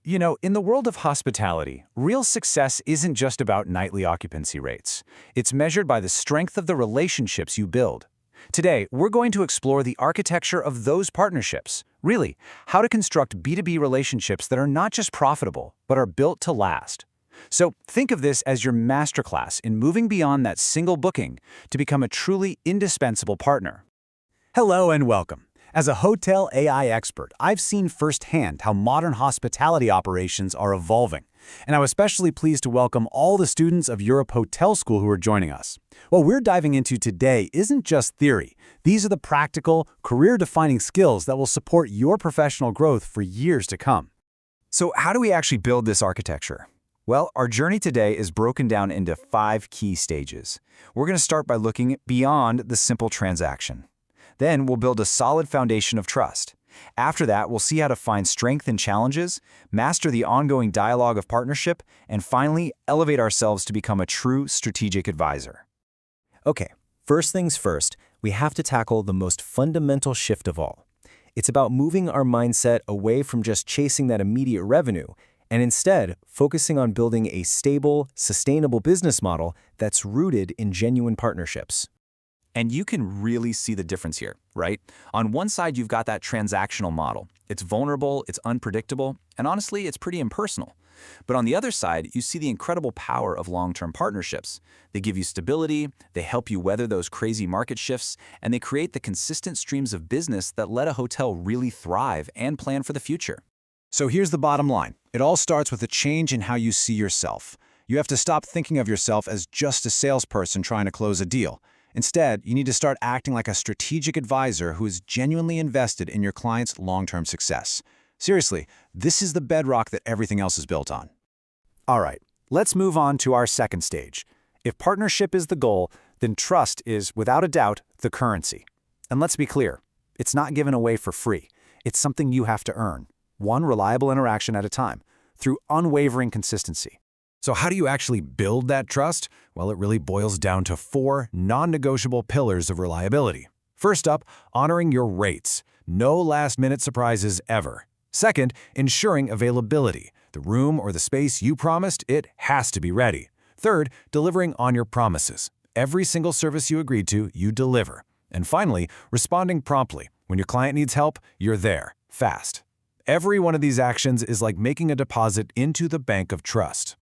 You know, in the world of hospitality, real success isn't just about nightly occupancy rates. It's measured by the strength of the relationships you build. Today, we're going to explore the architecture of those partnerships. Really, how to construct B2B relationships that are not just profitable, but are built to last. So think of this as your masterclass in moving beyond that single booking to become a truly indispensable partner. Hello and welcome. As a hotel AI expert, I've seen firsthand how modern hospitality operations are evolving, and I'm especially pleased to welcome all the students of Europe Hotel School who are joining us. What we're diving into today isn't just theory. These are the practical, career-defining skills that will support your professional growth for years to come. So how do we actually build this architecture? Well, our journey today is broken down into 5 key stages. We're going to start by looking beyond the simple transaction. Then we'll build a solid foundation of trust. After that, we'll see how to find strength in challenges, master the ongoing dialogue of partnership, and finally, elevate ourselves to become a true strategic advisor. Okay, first things first, we have to tackle the most fundamental shift of all. It's about moving our mindset away from just chasing that immediate revenue, and instead focusing on building a stable, sustainable business model that's rooted in genuine partnerships. And you can really see the difference here, right? On one side, you've got that transactional model. It's vulnerable, it's unpredictable, and honestly, it's pretty impersonal. But on the other side, you see the incredible power of long-term partnerships. They give you stability, they help you weather those crazy market shifts, and they create the consistent streams of business that let a hotel really thrive and plan for the future. So here's the bottom line. It all starts with a change in how you see yourself. You have to stop thinking of yourself as just a salesperson trying to close a deal. Instead, you need to start acting like a strategic advisor who is genuinely invested in your client's long-term success. Seriously, this is the bedrock that everything else is built on. All right, let's move on to our second stage. If partnership is the goal, then trust is, without a doubt, the currency. And let's be clear, it's not given away for free. It's something you have to earn, one reliable interaction at a time, through unwavering consistency. So how do you actually build that trust? Well, it really boils down to 4 non-negotiable pillars of reliability. First up, honoring your rates. No last-minute surprises ever. Second, ensuring availability. The room or the space you promised, it has to be ready. Third, delivering on your promises. Every single service you agreed to, you deliver. And finally, responding promptly. When your client needs help, you're there, fast. Every one of these actions is like making a deposit into the bank of trust.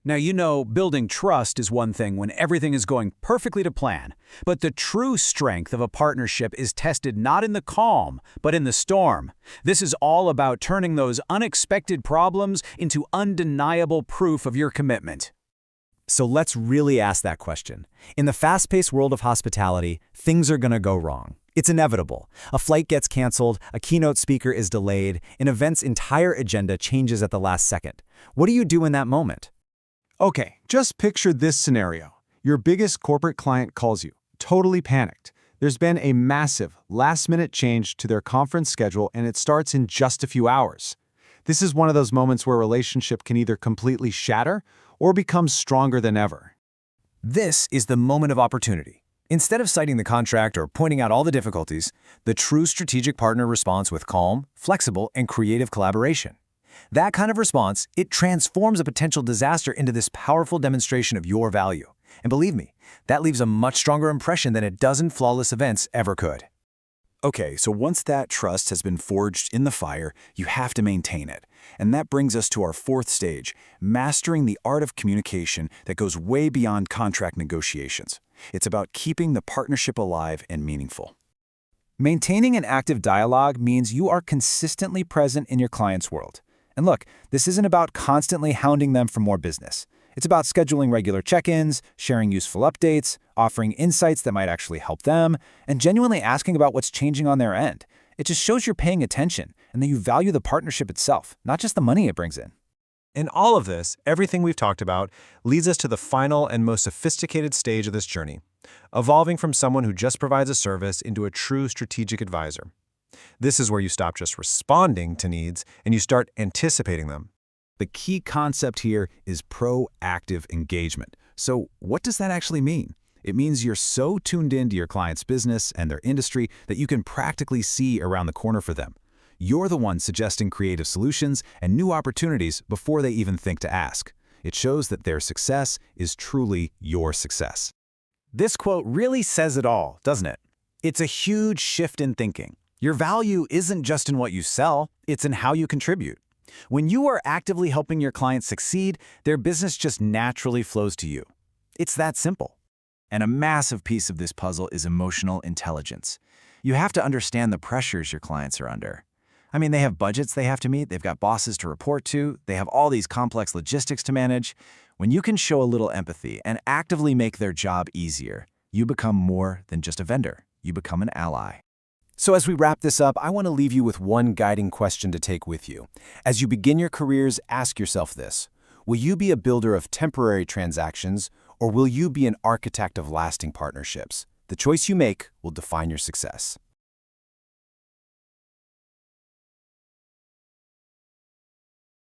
Now, you know, building trust is one thing when everything is going perfectly to plan. But the true strength of a partnership is tested not in the calm, but in the storm. This is all about turning those unexpected problems into undeniable proof of your commitment. So let's really ask that question. In the fast-paced world of hospitality, things are going to go wrong. It's inevitable. A flight gets canceled, a keynote speaker is delayed, an event's entire agenda changes at the last second. What do you do in that moment? Okay, just picture this scenario. Your biggest corporate client calls you, totally panicked. There's been a massive, last-minute change to their conference schedule and it starts in just a few hours. This is one of those moments where a relationship can either completely shatter or become stronger than ever. This is the moment of opportunity. Instead of citing the contract or pointing out all the difficulties, the true strategic partner responds with calm, flexible, and creative collaboration. That kind of response, it transforms a potential disaster into this powerful demonstration of your value. And believe me, that leaves a much stronger impression than a dozen flawless events ever could. Okay, so once that trust has been forged in the fire, you have to maintain it. And that brings us to our 4th stage, mastering the art of communication that goes way beyond contract negotiations. It's about keeping the partnership alive and meaningful. Maintaining an active dialogue means you are consistently present in your client's world. And look, this isn't about constantly hounding them for more business. It's about scheduling regular check-ins, sharing useful updates, offering insights that might actually help them, and genuinely asking about what's changing on their end. It just shows you're paying attention and that you value the partnership itself, not just the money it brings in. In all of this, everything we've talked about leads us to the final and most sophisticated stage of this journey, evolving from someone who just provides a service into a true strategic advisor. This is where you stop just responding to needs and you start anticipating them. The key concept here is proactive engagement. So what does that actually mean? It means you're so tuned into your client's business and their industry that you can practically see around the corner for them. You're the one suggesting creative solutions and new opportunities before they even think to ask. It shows that their success is truly your success. This quote really says it all, doesn't it? It's a huge shift in thinking. Your value isn't just in what you sell, it's in how you contribute. When you are actively helping your clients succeed, their business just naturally flows to you. It's that simple. And a massive piece of this puzzle is emotional intelligence. You have to understand the pressures your clients are under. I mean, they have budgets they have to meet, they've got bosses to report to, they have all these complex logistics to manage. When you can show a little empathy and actively make their job easier, you become more than just a vendor. You become an ally. So as we wrap this up, I want to leave you with one guiding question to take with you. As you begin your careers, ask yourself this: will you be a builder of temporary transactions, or will you be an architect of lasting partnerships? The choice you make will define your success.